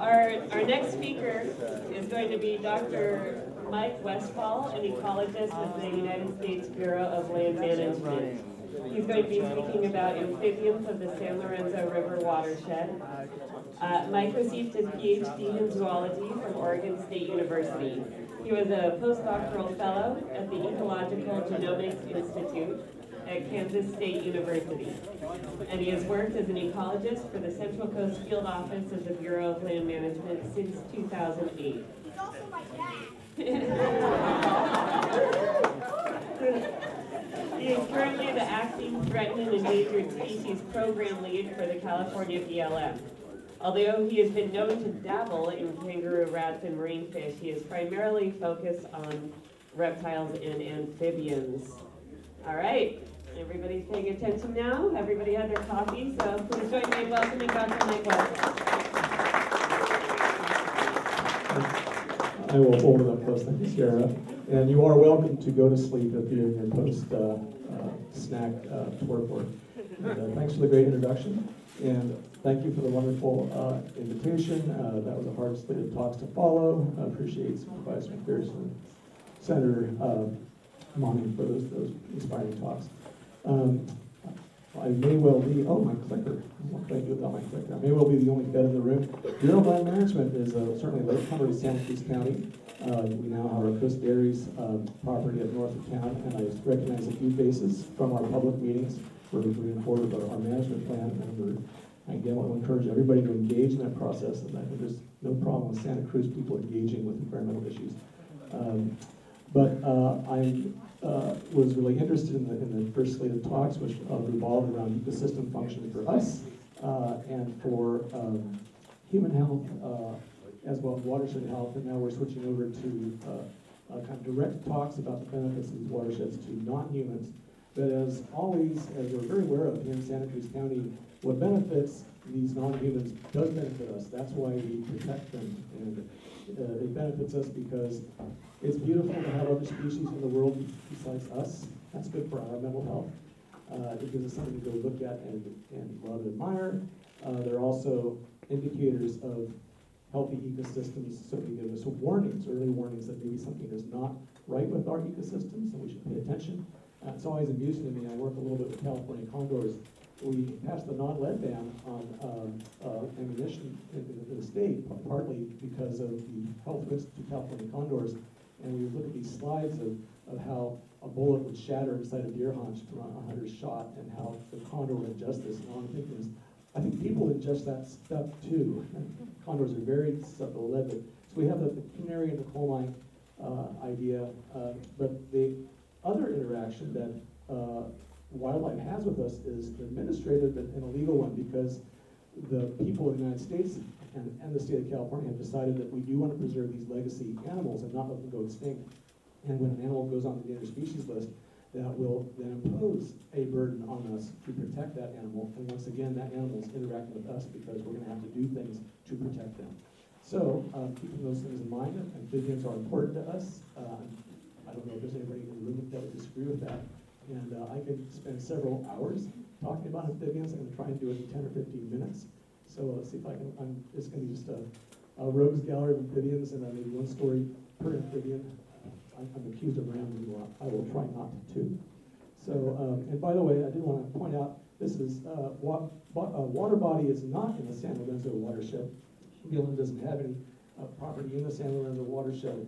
our next speaker is going to be Dr. Mike Westphal, an ecologist with the United States Bureau of Land Management. He's going to be speaking about amphibians of the San Lorenzo River watershed. Mike received his PhD in zoology from Oregon State University. He was a postdoctoral fellow at the Ecological Genomics Institute at Kansas State University. And he has worked as an ecologist for the Central Coast Field Office of the Bureau of Land Management since 2008. He's also my dad. He is currently the acting threatened and endangered species program lead for the California BLM. Although he has been known to dabble in kangaroo rats and marine fish, he is primarily focused on reptiles and amphibians. All right, everybody's paying attention now. Everybody had their coffee, so please join me in welcoming Dr. Mike Westphal. I will hold it up close, thank you, Sarah. And you are welcome to go to sleep if you're in your post-snack tour board. Thanks for the great introduction, and thank you for the wonderful invitation. That was a hard slate of talks to follow. I appreciate Supervisor McPherson, Senator Monty for those inspiring talks. I may well be, my clicker. What can I do without my clicker? I may well be the only vet in the room. Bureau of Land Management is certainly a latecomer to Santa Cruz County. We now have our Coast Dairies property up north of town, and I recognize a few faces from our public meetings where we're moving forward with our management plan. And again, I want to encourage everybody to engage in that process, and I think there's no problem with Santa Cruz people engaging with environmental issues. I was really interested in the first slate of talks, which revolved around ecosystem function for us and for human health, as well as watershed health. And now we're switching over to kind of direct talks about the benefits of these watersheds to non-humans. But as always, as we're very aware of here in Santa Cruz County, what benefits these non-humans does benefit us. That's why we protect them. And it benefits us because it's beautiful to have other species in the world besides us. That's good for our mental health. It gives us something to go look at and love and admire. They're also indicators of healthy ecosystems, so they give us warnings, early warnings that maybe something is not right with our ecosystems, and we should pay attention. It's always amusing to me. I work a little bit with California condors. We passed the non-lead ban on ammunition in the state, partly because of the health risks to California condors. And we would look at these slides of how a bullet would shatter inside a deer haunch from a hunter's shot, and how the condor would ingest this. And all I'm thinking is, I think people ingest that stuff too. Condors are very susceptible to lead. So we have the canary in the coal mine idea, but the other interaction that wildlife has with us is an administrative and a legal one, because the people of the United States and the state of California have decided that we do want to preserve these legacy animals and not let them go extinct. And when an animal goes on the endangered species list, that will then impose a burden on us to protect that animal. And once again, that animal is interacting with us because we're going to have to do things to protect them. So keeping those things in mind, amphibians are important to us. I don't know if there's anybody in the room that would disagree with that. And I could spend several hours talking about amphibians. I'm going to try and do it in 10 or 15 minutes. So let's see if I can, it's going to be just a rogues gallery of amphibians, and maybe one story per amphibian. I'm accused of rambling a lot. I will try not to. So, and by the way, I did want to point out, this is, water body is not in the San Lorenzo watershed. BLM doesn't have any property in the San Lorenzo watershed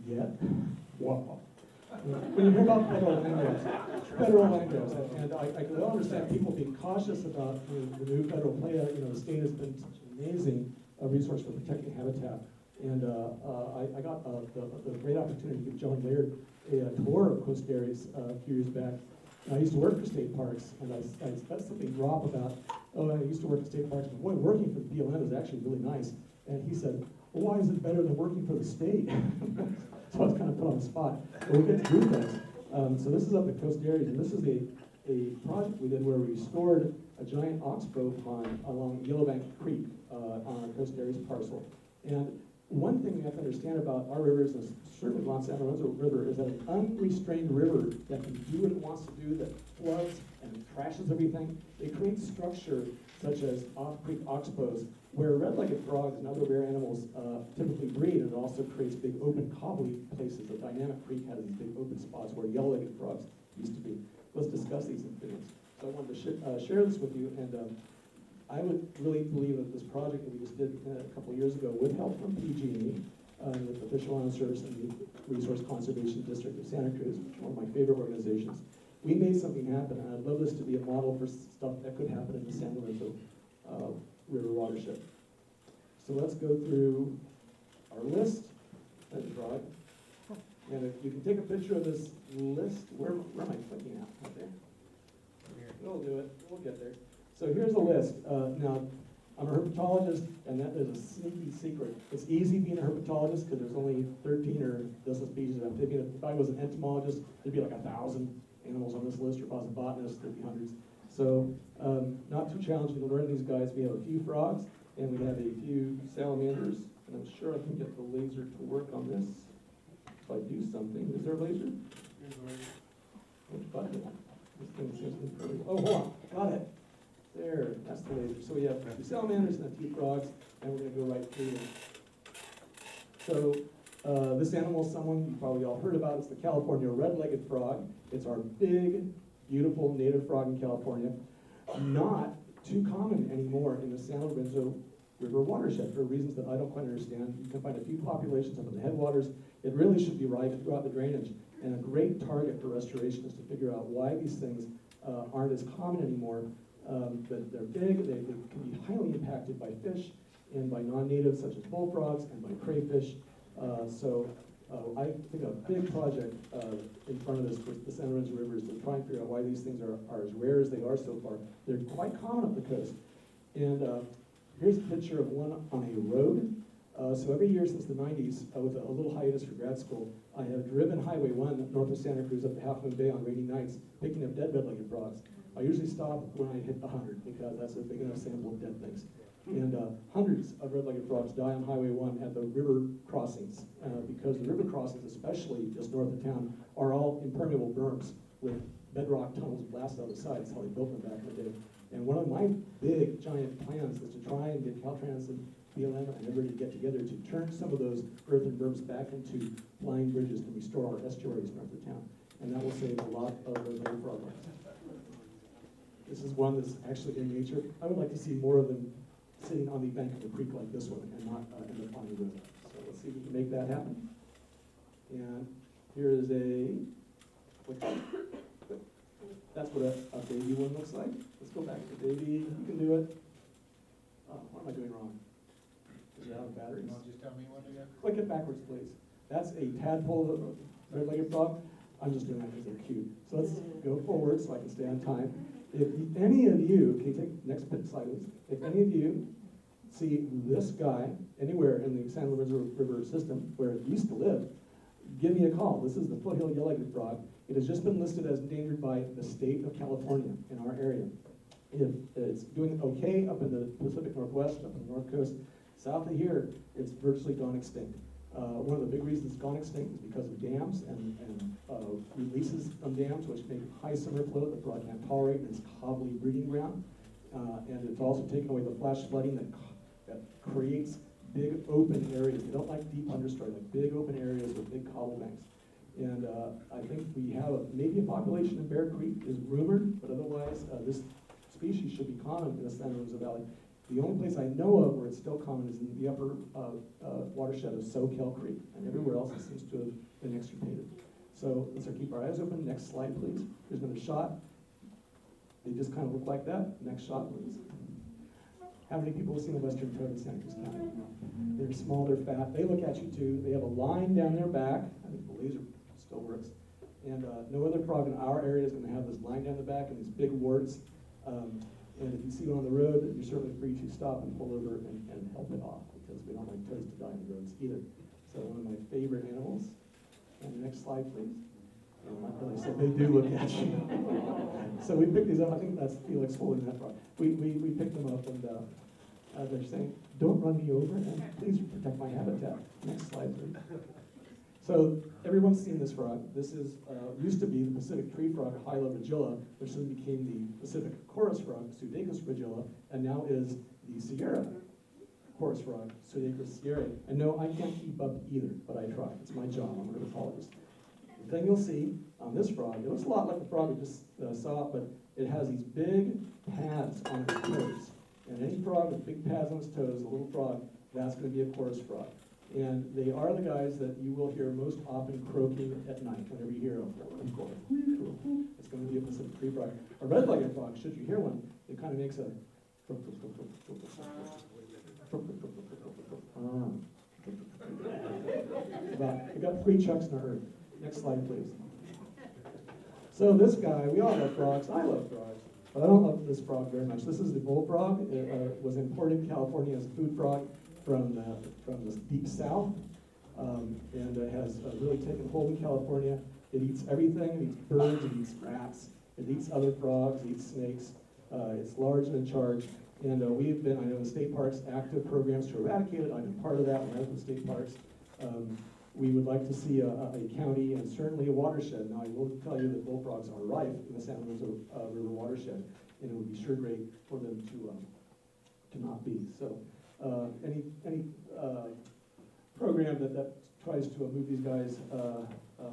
yet. Wow. When you hear about federal land grabs, and I can understand people being cautious about the new federal play. The state has been such an amazing resource for protecting habitat. And I got the great opportunity to give Joan Laird a tour of Coast Dairies a few years back. I used to work for state parks, and I got something drop about, I used to work at state parks, but boy, working for the BLM is actually really nice. And he said, well, why is it better than working for the state? So I was kind of put on the spot. But we get to do things. So this is up at Coast Dairies, and this is a project we did where we restored a giant oxbow pond along Yellowbank Creek on our Coast Dairies parcel. And one thing we have to understand about our rivers, and certainly Los San Lorenzo River, is that an unrestrained river that can do what it wants to do, that floods and trashes everything, it creates structure such as off-creek oxbows, where red-legged frogs and other rare animals typically breed, and it also creates big open cobbly places. The dynamic creek has these big open spots where yellow-legged frogs used to be. Let's discuss these things. So I wanted to share this with you, and I would really believe that this project that we just did a couple of years ago, with help from PG&E, with the Fish and Wildlife Service and the Resource Conservation District of Santa Cruz, which is one of my favorite organizations, we made something happen, and I'd love this to be a model for stuff that could happen in the San Lorenzo River watershed. So let's go through our list. That's right. And if you can take a picture of this list, where am I clicking at? Right there? We'll do it. We'll get there. So here's a list. Now, I'm a herpetologist, and that is a sneaky secret. It's easy being a herpetologist because there's only 13 or dozen species of amphibian. If I was an entomologist, there'd be like 1,000 animals on this list, or if I was a botanist, there'd be hundreds. So not too challenging to learn these guys. We have a few frogs, and we have a few salamanders, and I'm sure I can get the laser to work on this if I do something. Is there a laser? Here's the laser. Which button? This thing seems to be pretty... Oh, hold on. Got it. There, that's the laser. So we have a few salamanders and a few frogs, and we're going to go right through them. So this animal, someone you probably all heard about, it's the California red-legged frog. It's our big, beautiful native frog in California. Not too common anymore in the San Lorenzo River watershed for reasons that I don't quite understand. You can find a few populations up in the headwaters. It really should be right throughout the drainage. And a great target for restoration is to figure out why these things aren't as common anymore. But they're big, they can be highly impacted by fish and by non-natives such as bullfrogs and by crayfish. I think a big project in front of us with the San Lorenzo River is to try and figure out why these things are as rare as they are so far. They're quite common up the coast. And here's a picture of one on a road. So every year since the 90s, with a little hiatus for grad school, I have driven Highway 1 north of Santa Cruz up to Half Moon Bay on rainy nights, picking up dead red-legged frogs. I usually stop when I hit 100 because that's a big enough sample of dead things. And hundreds of red-legged frogs die on Highway 1 at the river crossings because the river crossings, especially just north of town, are all impermeable berms with bedrock tunnels blasted out the sides. That's how they built them back in the day. And one of my big, giant plans is to try and get Caltrans and BLM and everybody to get together to turn some of those earthen berms back into flying bridges to restore our estuaries north of town. And that will save a lot of red-legged frog lives. This is one that's actually in nature. I would like to see more of them sitting on the bank of a creek like this one and not in the pond river. So let's see if we can make that happen. And here is that's what a baby one looks like. Let's go back to baby. You can do it. Oh, what am I doing wrong? Is it out of batteries? You want to just tell me what again? Click it backwards, please. That's a tadpole red-legged frog. I'm just doing that because they're cute. So let's go forward so I can stay on time. If any of you, can you take next slide, please? If any of you see this guy anywhere in the San Lorenzo River system where it used to live, give me a call. This is the foothill yellow-legged frog. It has just been listed as endangered by the state of California in our area. It's doing okay up in the Pacific Northwest, up in the North Coast. South of here, it's virtually gone extinct. One of the big reasons it's gone extinct is because of dams and releases from dams, which make high summer flow that the frog can't tolerate in its cobbly breeding ground. And it's also taken away the flash flooding that creates big open areas. They don't like deep understory, like big open areas with big cobble banks. And I think we have maybe a population in Bear Creek is rumored, but otherwise this species should be common in the Santa Rosa Valley. The only place I know of where it's still common is in the upper watershed of Soquel Creek, and everywhere else it seems to have been extirpated. So let's keep our eyes open. Next slide, please. Here's another shot. They just kind of look like that. Next shot, please. How many people have seen the western toad in Santa Cruz County? They're small, they're fat. They look at you too. They have a line down their back. I think the laser still works. And no other frog in our area is going to have this line down the back and these big warts. And if you see one on the road, you're certainly free to stop and pull over and help it off because we don't like toads to die on the roads either. So one of my favorite animals. And next slide, please. Not really, so they do look at you. So we picked these up. I think that's Felix holding that frog. We picked them up and They're saying, don't run me over and please protect my habitat. Next slide, please. So everyone's seen this frog. This is used to be the Pacific tree frog, Hyla regilla, which then became the Pacific chorus frog, Pseudacus regilla, and now is the Sierra chorus frog, Pseudacus sierrae. And no, I can't keep up either, but I try. It's my job. I'm an herpetologist. The thing you'll see on this frog, it looks a lot like the frog we just saw, but it has these big pads on its toes. And any frog with big pads on its toes, a little frog, that's going to be a chorus frog. And they are the guys that you will hear most often croaking at night whenever you hear a croak. It's going to be a Pacific tree frog. A red-legged frog, should you hear one, it kind of makes a we got 3 chucks in our herd. Next slide, please. So this guy, we all love frogs. I love frogs, but I don't love this frog very much. This is the bullfrog. It was imported in California as a food frog from the deep south, and it has really taken hold in California. It eats everything. It eats birds. It eats rats. It eats other frogs. It eats snakes. It's large and in charge. And we've been, I know, in state parks, active programs to eradicate it. I've been part of that when I was in state parks. We would like to see a county and certainly a watershed. Now, I will tell you that bullfrogs are rife in the Santa Rosa River watershed, and it would be sure great for them to not be. So, any program that tries to move these guys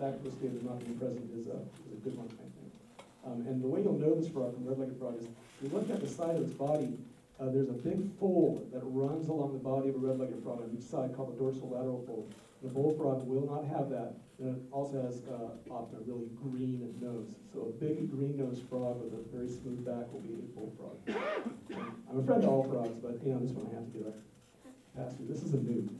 back to the state of not being present is a good one, I think. And the way you'll know this frog from red-legged frog is if you look at the side of its body. There's a big fold that runs along the body of a red-legged frog on each side called the dorsolateral fold. The bullfrog will not have that. And it also has often a really green nose. So a big green-nosed frog with a very smooth back will be a bullfrog. I'm a friend of all frogs, but this one I have to get a pass through. This is a newt.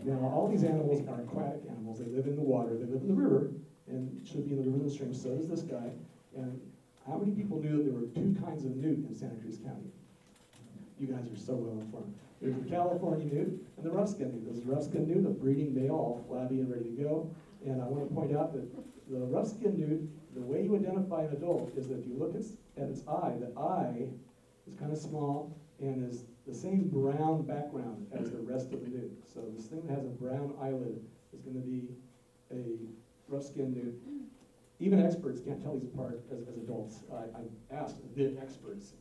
Now, all these animals are aquatic animals. They live in the water. They live in the river, and should be in the river and the stream. So does this guy. And how many people knew that there were 2 kinds of newt in Santa Cruz County? You guys are so well informed. There's the California newt and the rough-skinned newt. There's the rough-skinned newt, a breeding male, all flabby and ready to go. And I want to point out that the rough-skinned newt, the way you identify an adult is that if you look at its eye, the eye is kind of small and is the same brown background as the rest of the newt. So this thing that has a brown eyelid is going to be a rough-skinned newt. Even experts can't tell these apart as adults. I've asked the experts,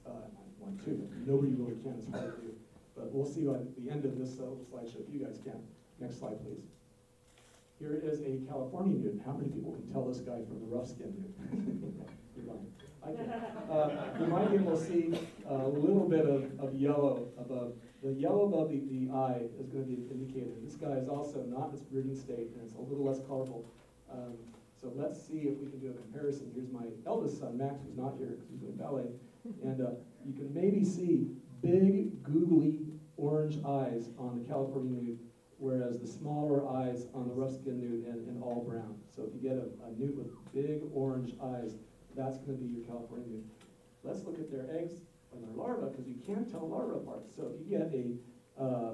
one too, but nobody really can. It's hard to do. But we'll see at the end of this slideshow if you guys can. Next slide, please. Here is a California newt. How many people can tell this guy from the rough-skinned newt? I can. You might be able to see a little bit of yellow above. The yellow above the eye is going to be an indicator. This guy is also not in its breeding state, and it's a little less colorful. So let's see if we can do a comparison. Here's my eldest son, Max, who's not here because he's doing ballet. And you can maybe see big, googly orange eyes on the California newt, whereas the smaller eyes on the rough-skinned newt and all brown. So if you get a newt with big orange eyes, that's going to be your California newt. Let's look at their eggs and their larvae, because you can't tell larvae apart. So if you get a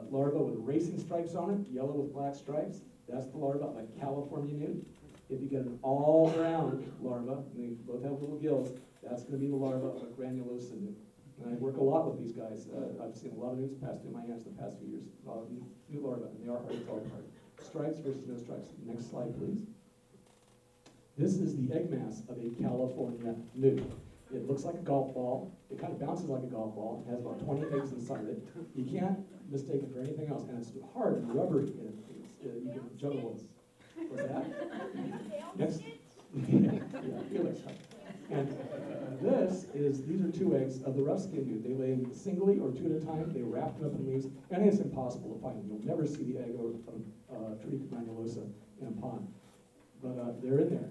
larva with racing stripes on it, yellow with black stripes, that's the larva of a California newt. If you get an all-brown larva, and they both have little gills, that's going to be the larva of a granulosa newt. And I work a lot with these guys. I've seen a lot of newts pass through my hands the past few years. A lot of new larvae, and they are hard to tell apart. Stripes versus no stripes. Next slide, please. This is the egg mass of a California newt. It looks like a golf ball. It kind of bounces like a golf ball. It has about 20 eggs inside it. You can't mistake it for anything else, and it's hard and rubbery. And you can juggle it. What's that? Next. Yeah, Felix. And these are 2 eggs of the rough-skinned newt. They lay them singly or 2 at a time. They wrap them up in leaves, and it's impossible to find them. You'll never see the egg of Tritica granulosa in a pond. But they're in there.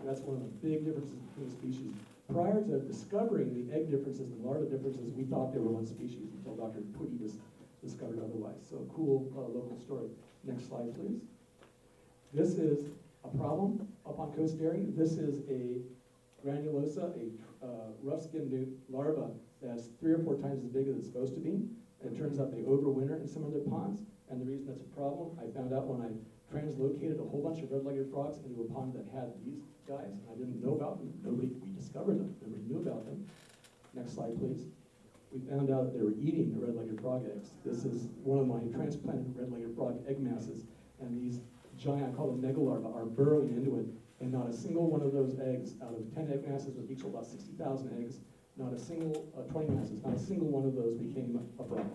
That's one of the big differences between the species. Prior to discovering the egg differences and larva differences, we thought they were one species until Dr. Putty discovered otherwise. So a cool local story. Next slide, please. This is a problem up on Coast Dairy. This is a granulosa, a rough-skinned newt larva that's 3 or 4 times as big as it's supposed to be. And it turns out they overwinter in some of their ponds. And the reason that's a problem, I found out when I translocated a whole bunch of red-legged frogs into a pond that had these guys, and I didn't know about them. We discovered them. Nobody knew about them. Next slide, please. we found out they were eating the red-legged frog eggs. This is one of my transplanted red-legged frog egg masses, and these giant, I call them megalarvae, are burrowing into it, and not a single one of those eggs, out of 10 egg masses, which equal about 60,000 eggs, not a single, 20 masses, not a single one of those became a frog.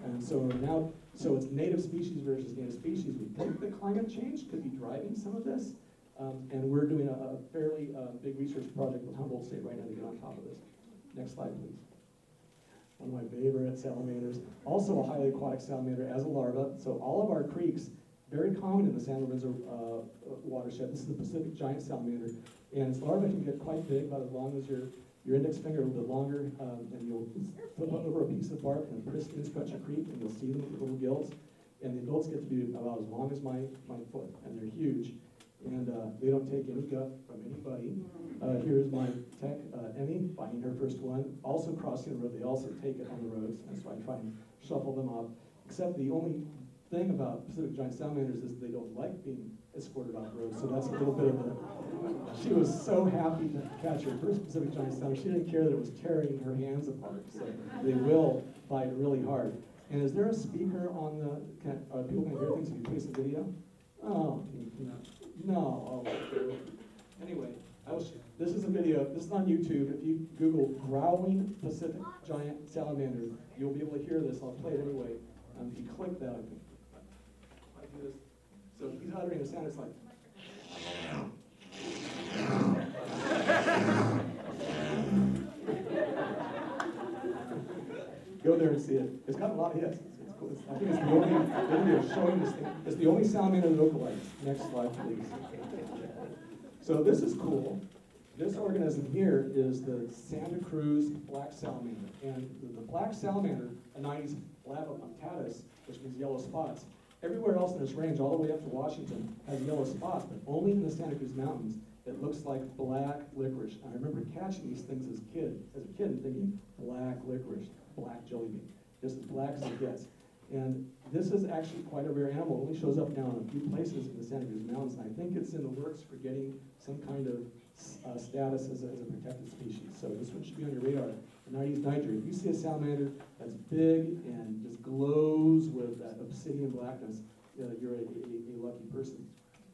And so now, so it's native species versus native species. We think that climate change could be driving some of this, and we're doing a fairly big research project with Humboldt State right now to get on top of this. Next slide, please. One of my favorite salamanders, also a highly aquatic salamander as a larva. So all of our creeks, very common in the San Lorenzo watershed. This is the Pacific giant salamander, and its larva can get quite big, about as long as your index finger, a little bit longer, and you'll flip over a piece of bark and pristine stretch a creek, and you'll see them with little gills. And the adults get to be about as long as my foot, and they're huge. And they don't take any gut from anybody. Here's my tech, Emmy, finding her first one. Also crossing the road, they also take it on the roads, and so I try and shuffle them up. Except the only thing about Pacific giant salamanders is they don't like being escorted off roads, so that's a little bit of a... She was so happy to catch her first Pacific giant salamander. She didn't care that it was tearing her hands apart, so they will fight really hard. And is there a speaker on the... are people going to hear things if you place the video? Oh, no. Oh, anyway, this is a video. This is on YouTube. If you Google growling Pacific giant salamander, you'll be able to hear this. I'll play it anyway. If you click that, I think. I do this. So he's uttering a sound. It's like. Go there and see it. It's got a lot of hits. It's cool. I think it's the only video showing this thing. It's the only salamander localized. Next slide, please. So this is cool. This organism here is the Santa Cruz black salamander. And the black salamander, Anites lavapunctatus, which means yellow spots, everywhere else in this range, all the way up to Washington, has yellow spots, but only in the Santa Cruz Mountains, it looks like black licorice. I remember catching these things as a kid and thinking, black licorice, black jelly bean, just as black as it gets. And this is actually quite a rare animal. It only shows up now in a few places in the Santa Cruz Mountains, and I think it's in the works for getting some kind of status as a protected species. So this one should be on your radar. Anites niger. If you see a salamander that's big and just glows with that obsidian blackness, you're a lucky person.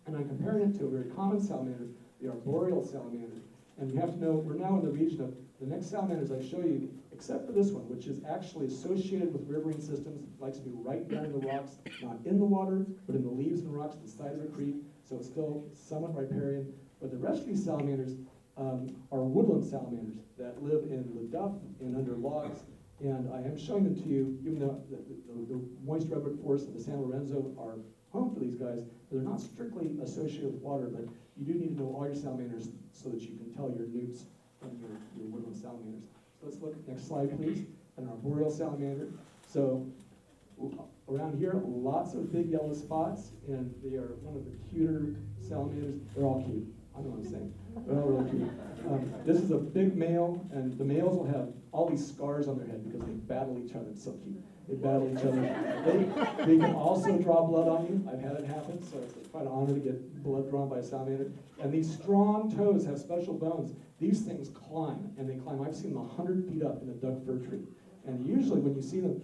And I'm comparing it to a very common salamander, the arboreal salamander. And you have to know, we're now in the region of the next salamanders I show you, except for this one, which is actually associated with riverine systems. It likes to be right down in the rocks, not in the water, but in the leaves and rocks at the side of the creek, so it's still somewhat riparian. But the rest of these salamanders are woodland salamanders that live in the duff and under logs. And I am showing them to you, even though the moist redwood forests of the San Lorenzo are home for these guys, they're not strictly associated with water, but you do need to know all your salamanders so that you can tell your newts from your woodland salamanders. So let's look at next slide, please, at an arboreal salamander. So around here, lots of big yellow spots, and they are one of the cuter salamanders. They're all cute. I know what I'm saying. They're all really cute. This is a big male, and the males will have all these scars on their head because they battle each other. It's so cute. They battle each other. They can also draw blood on you. I've had it happen, so it's quite an honor to get blood drawn by a salamander. And these strong toes have special bones. These things climb, and they climb. I've seen them 100 feet up in a Doug fir tree. And usually when you see them,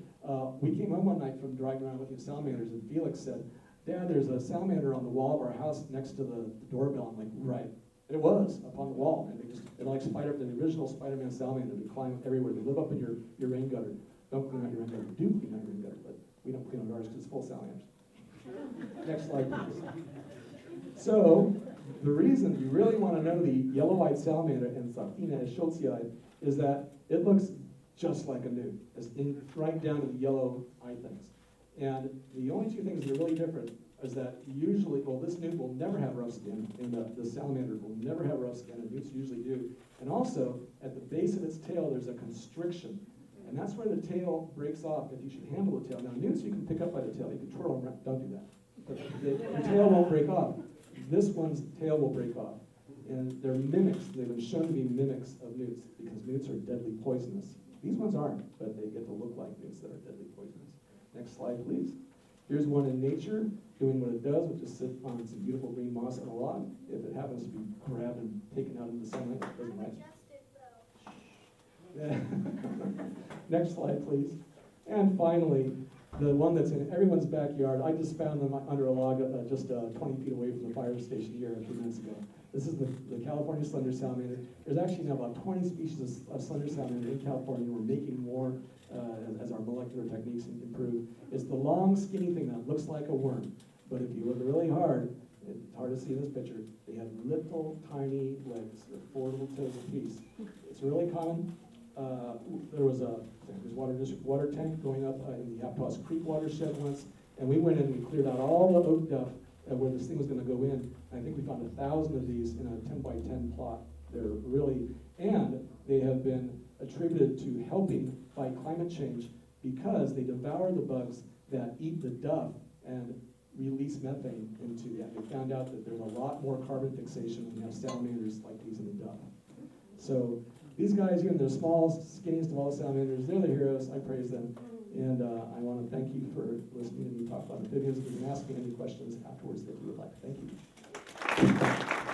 we came home one night from driving around looking at salamanders, and Felix said, "Dad, there's a salamander on the wall of our house next to the doorbell." I'm like, right. It was up on the wall, and they're like the original Spider-Man salamander. They climb everywhere. They live up in your rain gutter. Don't clean out your rain gutter. Do clean out your rain gutter, but we don't clean out ours because it's full of salamanders. Next slide, please. So the reason you really want to know the yellow-eyed salamander and Sarcina schultzii is that it looks just like a newt, right down to the yellow eye things. And the only two things that are really different is that usually, well, this newt will never have rough skin, and the salamander will never have rough skin, and newts usually do. And also, at the base of its tail, there's a constriction. And that's where the tail breaks off if you should handle the tail. Now, newts you can pick up by the tail. You can twirl them around. Don't do that. But the tail won't break off. This one's tail will break off. And they're mimics. They've been shown to be mimics of newts because newts are deadly poisonous. These ones aren't, but they get to look like newts that are deadly poisonous. Next slide, please. Here's one in nature doing what it does, which is sit on some beautiful green moss on a log. If it happens to be grabbed and taken out into the sunlight, it doesn't like. Next slide, please. And finally, the one that's in everyone's backyard. I just found them under a log just 20 feet away from the fire station here a few minutes ago. This is the California slender salamander. There's actually now about 20 species of slender salamander in California. We're making more as our molecular techniques improve. It's the long, skinny thing that looks like a worm. But if you look really hard, it's hard to see in this picture, they have little tiny legs. They're 4 little toes apiece. It's really common. There was a water tank going up in the Aptos Creek watershed once, and we went in and we cleared out all the oak duff where this thing was going to go in. And I think we found 1,000 of these in a 10 by 10 plot. They're really, and they have been attributed to helping fight climate change because they devour the bugs that eat the duff and release methane into that. They found out that there's a lot more carbon fixation when you have salamanders like these in the duff. So these guys here, they're small, skinniest of all the salamanders. They're the heroes. I praise them. And I want to thank you for listening to me talk about amphibians. You can ask me any questions afterwards that you would like. Thank you.